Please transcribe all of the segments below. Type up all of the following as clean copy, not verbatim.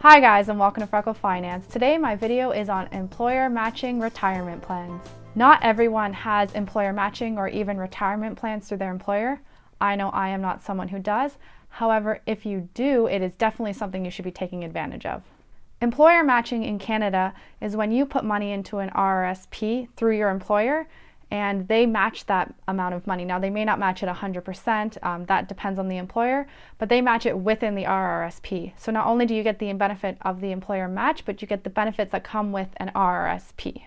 Hi guys, and welcome to Freckle Finance. Today my video is on employer matching retirement plans. Not everyone has employer matching or even retirement plans through their employer. I know I am not someone who does. However, if you do, it is definitely something you should be taking advantage of. Employer matching in Canada is when you put money into an RRSP through your employer and they match that amount of money. Now, they may not match it 100%, that depends on the employer, but they match it within the RRSP. So not only do you get the benefit of the employer match, but you get the benefits that come with an RRSP.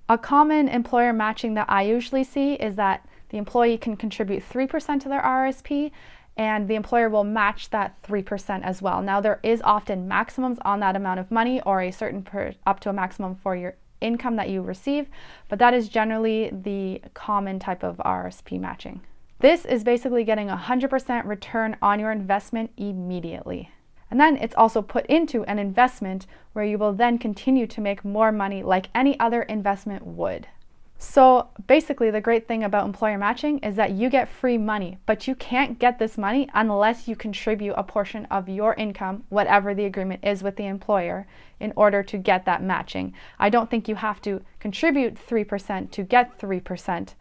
A common employer matching that I usually see is that the employee can contribute 3% to their RRSP, and the employer will match that 3% as well. Now, there is often maximums on that amount of money, or a certain up to a maximum for your income that you receive, but that is generally the common type of RRSP matching. This is basically getting 100% return on your investment immediately. And then it's also put into an investment where you will then continue to make more money like any other investment would. So basically, the great thing about employer matching is that you get free money, but you can't get this money unless you contribute a portion of your income, whatever the agreement is with the employer, in order to get that matching. I don't think you have to contribute 3% to get 3%,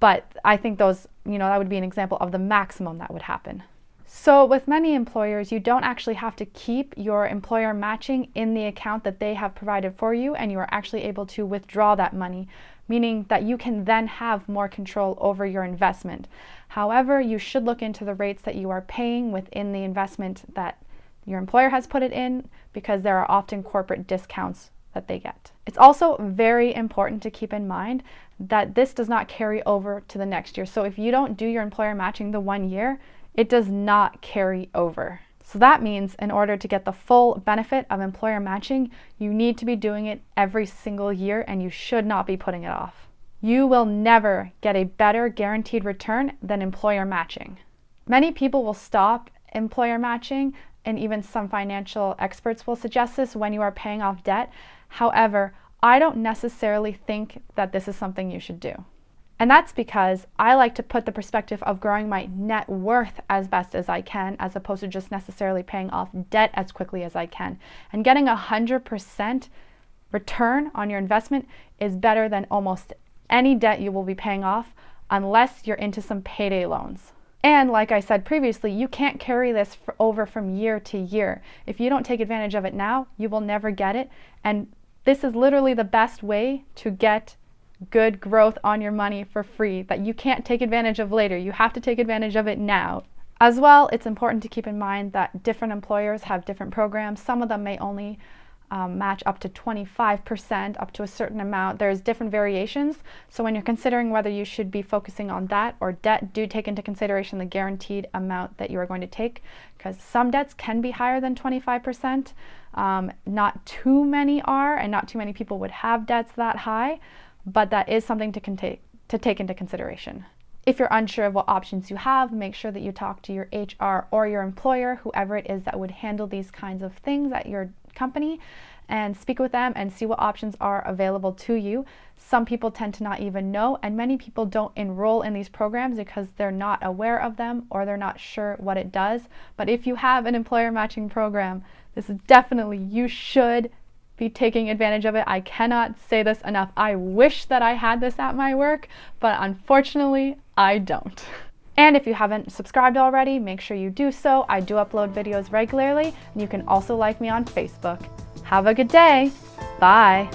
but I think that would be an example of the maximum that would happen. So with many employers, you don't actually have to keep your employer matching in the account that they have provided for you, and you are actually able to withdraw that money, meaning that you can then have more control over your investment. However, you should look into the rates that you are paying within the investment that your employer has put it in, because there are often corporate discounts that they get. It's also very important to keep in mind that this does not carry over to the next year. So if you don't do your employer matching the 1 year, it does not carry over. So that means in order to get the full benefit of employer matching, you need to be doing it every single year, and you should not be putting it off. You will never get a better guaranteed return than employer matching. Many people will stop employer matching, and even some financial experts will suggest this when you are paying off debt. However, I don't necessarily think that this is something you should do. And that's because I like to put the perspective of growing my net worth as best as I can, as opposed to just necessarily paying off debt as quickly as I can. And getting 100% return on your investment is better than almost any debt you will be paying off, unless you're into some payday loans. And like I said previously, you can't carry this over from year to year. If you don't take advantage of it now, you will never get it. And this is literally the best way to get good growth on your money for free that you can't take advantage of later. You have to take advantage of it now. As well, it's important to keep in mind that different employers have different programs. Some of them may only match up to 25%, up to a certain amount. There's different variations. So when you're considering whether you should be focusing on that or debt, do take into consideration the guaranteed amount that you are going to take, because some debts can be higher than 25%. Not too many are, and not too many people would have debts that high, but that is something to take into consideration. If you're unsure of what options you have, make sure that you talk to your HR or your employer, whoever it is that would handle these kinds of things at your company, and speak with them and see what options are available to you. Some people tend to not even know, and many people don't enroll in these programs because they're not aware of them or they're not sure what it does. But if you have an employer matching program, this is definitely, you should be taking advantage of it. I cannot say this enough. I wish that I had this at my work, but unfortunately, I don't. And if you haven't subscribed already, make sure you do so. I do upload videos regularly, and you can also like me on Facebook. Have a good day. Bye.